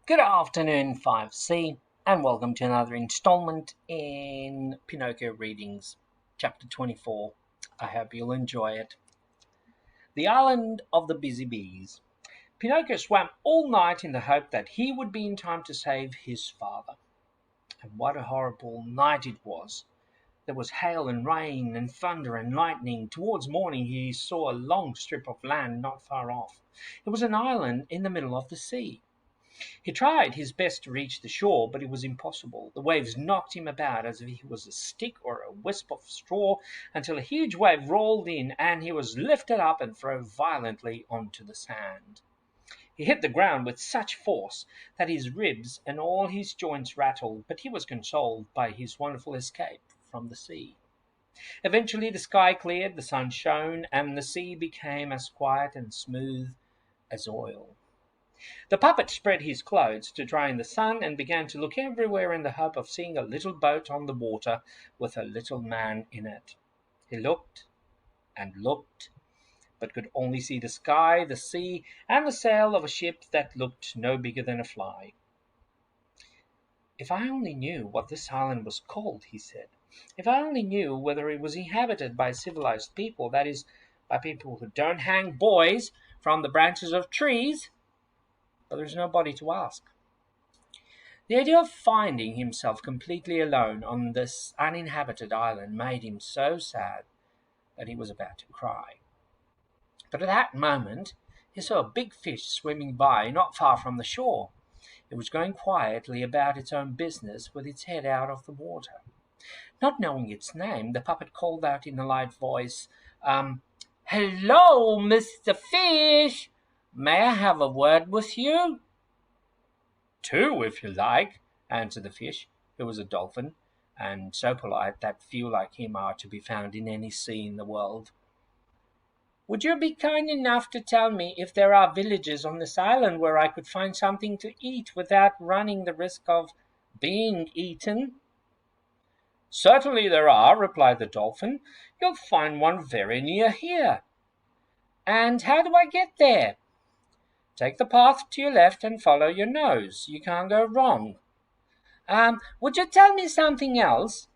Good afternoon, 5C, and welcome to another installment in Pinocchio Readings, Chapter 24. I hope you'll enjoy it. The Island of the Busy Bees. Pinocchio swam all night in the hope that he would be in time to save his father. And what a horrible night it was! There was hail and rain and thunder and lightning. Towards morning he saw a long strip of land not far off. It was an island in the middle of the sea. He tried his best to reach the shore, but it was impossible. The waves knocked him about as if he was a stick or a wisp of straw, until a huge wave rolled in and he was lifted up and thrown violently onto the sand. He hit the ground with such force that his ribs and all his joints rattled, but he was consoled by his wonderful escape from the sea. Eventually the sky cleared, the sun shone, and the sea became as quiet and smooth as oil. The puppet spread his clothes to dry in the sun and began to look everywhere in the hope of seeing a little boat on the water with a little man in it. He looked and looked, but could only see the sky, the sea, and the sail of a ship that looked no bigger than a fly. "If I only knew what this island was called," he said. "If I only knew whether it was inhabited by civilized people, that is, by people who don't hang boys from the branches of trees." But there's nobody to ask. The idea of finding himself completely alone on this uninhabited island made him so sad that he was about to cry. But at that moment he saw a big fish swimming by not far from the shore. It was going quietly about its own business with its head out of the water. Not knowing its name, the puppet called out in a light voice, "Hello, Mr. Fish! May I have a word with you?" "Two, if you like," answered the fish, who was a dolphin, and so polite that few like him are to be found in any sea in the world. "Would you be kind enough to tell me if there are villages on this island where I could find something to eat without running the risk of being eaten?" "Certainly there are," replied the dolphin. "You'll find one very near here." "And how do I get there?" "Take the path to your left and follow your nose. You can't go wrong." Would you tell me something else?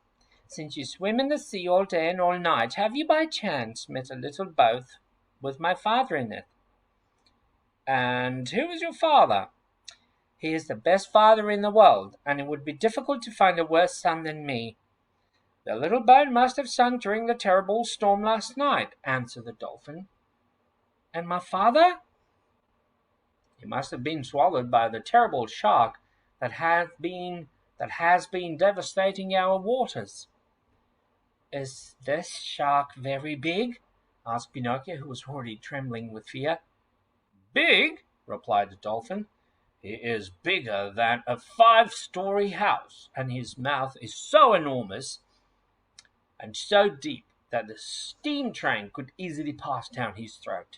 Since you swim in the sea all day and all night, have you by chance met a little boat with my father in it?" "And who is your father?" "He is the best father in the world, and it would be difficult to find a worse son than me." "The little boat must have sunk during the terrible storm last night," answered the dolphin. "And my father?" "He must have been swallowed by the terrible shark that has been devastating our waters." "Is this shark very big?" asked Pinocchio, who was already trembling with fear. "Big?" replied the dolphin. "He is bigger than a 5-story house, and his mouth is so enormous and so deep that the steam train could easily pass down his throat."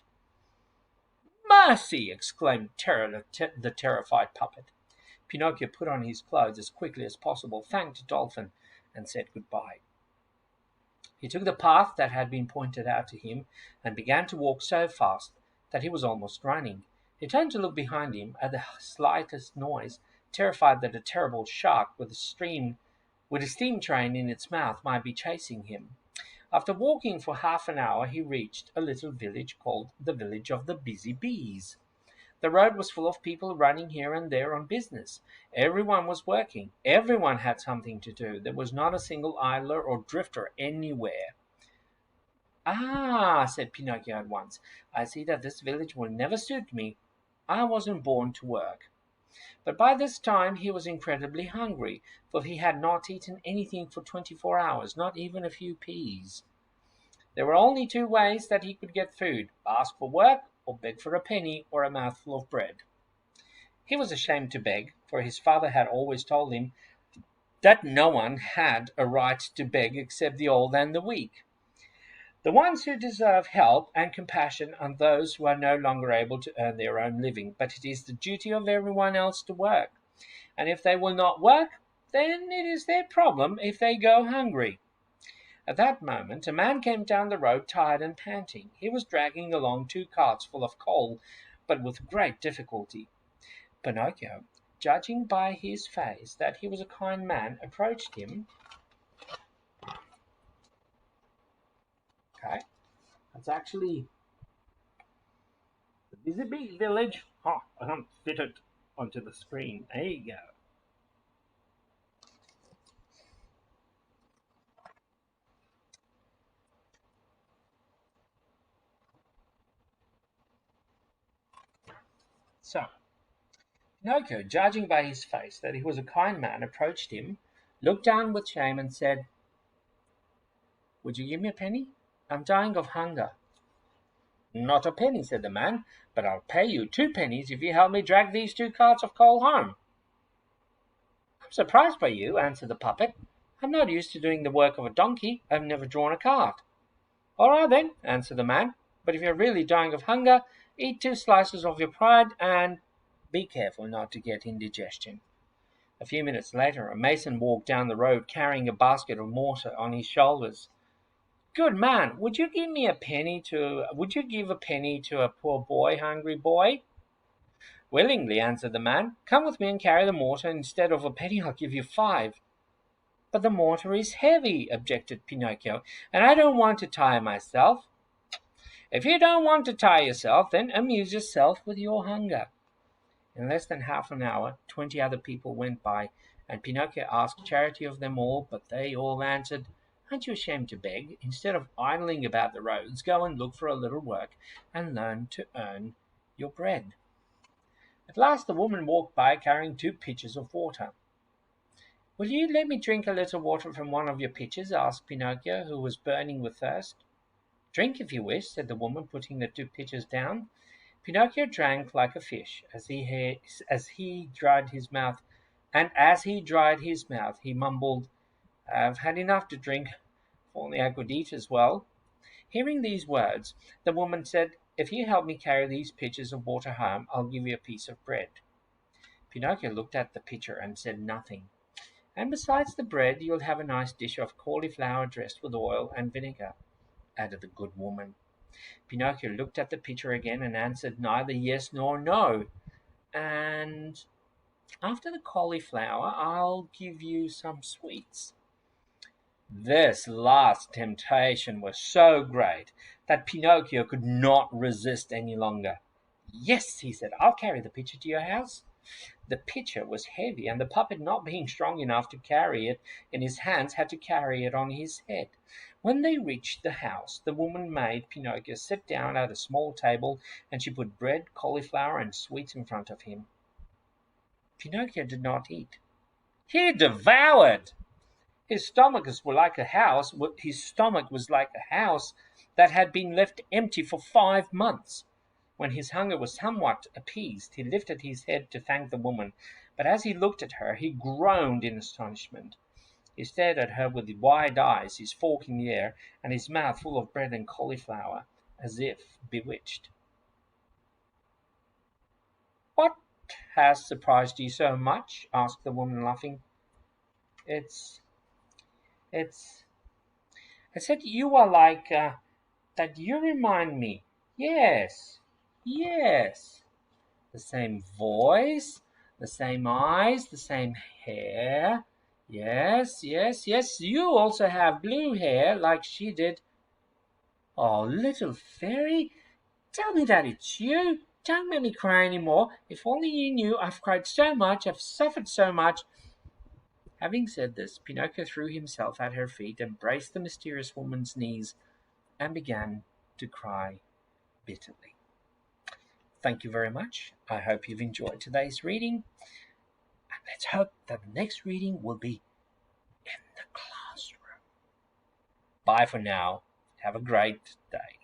"Mercy!" exclaimed the terrified puppet. Pinocchio put on his clothes as quickly as possible, thanked the dolphin, and said goodbye. He took the path that had been pointed out to him and began to walk so fast that he was almost running. He turned to look behind him at the slightest noise, terrified that a terrible shark with a steam train in its mouth might be chasing him. After walking for half an hour, he reached a little village called the Village of the Busy Bees. The road was full of people running here and there on business. Everyone was working. Everyone had something to do. There was not a single idler or drifter anywhere. "Ah," said Pinocchio at once, "I see that this village will never suit me. I wasn't born to work." But by this time he was incredibly hungry, for he had not eaten anything for 24 hours, not even a few peas. There were only two ways that he could get food: ask for work, or beg for a penny or a mouthful of bread. He was ashamed to beg, for his father had always told him that no one had a right to beg except the old and the weak. The ones who deserve help and compassion are those who are no longer able to earn their own living, but it is the duty of everyone else to work. And if they will not work, then it is their problem if they go hungry. At that moment a man came down the road tired and panting. He was dragging along 2 carts full of coal, but with great difficulty. Pinocchio, judging by his face that he was a kind man, approached him. Okay, that's actually the Busy Bee Village. Oh, I can't fit it onto the screen. There you go. So, Pinocchio, judging by his face that he was a kind man, approached him, looked down with shame, and said, "Would you give me a penny? I'm dying of hunger." "Not a penny," said the man, "but I'll pay you 2 pennies if you help me drag these 2 carts of coal home." "I'm surprised by you," answered the puppet. "I'm not used to doing the work of a donkey. I've never drawn a cart." "All right then," answered the man, "but if you're really dying of hunger, eat 2 slices of your pride and be careful not to get indigestion." A few minutes later, a mason walked down the road carrying a basket of mortar on his shoulders. "Good man, would you give a penny to a poor boy, hungry boy?" "Willingly," answered the man. "Come with me and carry the mortar. Instead of a penny, I'll give you 5." "But the mortar is heavy," objected Pinocchio, "and I don't want to tire myself." "If you don't want to tire yourself, then amuse yourself with your hunger." In less than half an hour 20 other people went by, and Pinocchio asked charity of them all, but they all answered, "Aren't you ashamed to beg? Instead of idling about the roads, go and look for a little work and learn to earn your bread." At last the woman walked by carrying 2 pitchers of water. "Will you let me drink a little water from one of your pitchers?" asked Pinocchio, who was burning with thirst. "Drink if you wish," said the woman, putting the 2 pitchers down. Pinocchio drank like a fish. As he dried his mouth, he mumbled, "I've had enough to drink, if only I could eat as well." Hearing these words, the woman said, "If you help me carry these pitchers of water home, I'll give you a piece of bread." Pinocchio looked at the pitcher and said nothing. "And besides the bread, you'll have a nice dish of cauliflower dressed with oil and vinegar," added the good woman. Pinocchio looked at the pitcher again and answered neither yes nor no. "And after the cauliflower, I'll give you some sweets." This last temptation was so great that Pinocchio could not resist any longer. "Yes," he said, "I'll carry the pitcher to your house." The pitcher was heavy, and the puppet, not being strong enough to carry it in his hands, had to carry it on his head. When they reached the house, the woman made Pinocchio sit down at a small table, and she put bread, cauliflower, and sweets in front of him. Pinocchio did not eat. He devoured. His stomach was like a house. His stomach was like a house that had been left empty for 5 months. When his hunger was somewhat appeased, he lifted his head to thank the woman, but as he looked at her, he groaned in astonishment. He stared at her with wide eyes, his fork in the air, and his mouth full of bread and cauliflower, as if bewitched. "What has surprised you so much?" asked the woman, laughing. It's, it's, I said you are like, that you remind me. Yes, yes. The same voice, the same eyes, the same hair. Yes, yes, yes, you also have blue hair like she did. Oh, little fairy, tell me that it's you. Don't make me cry any more. If only you knew, I've cried so much, I've suffered so much. Having said this, Pinocchio threw himself at her feet, embraced the mysterious woman's knees, and began to cry bitterly. Thank you very much. I hope you've enjoyed today's reading. And let's hope that the next reading will be in the classroom. Bye for now. Have a great day.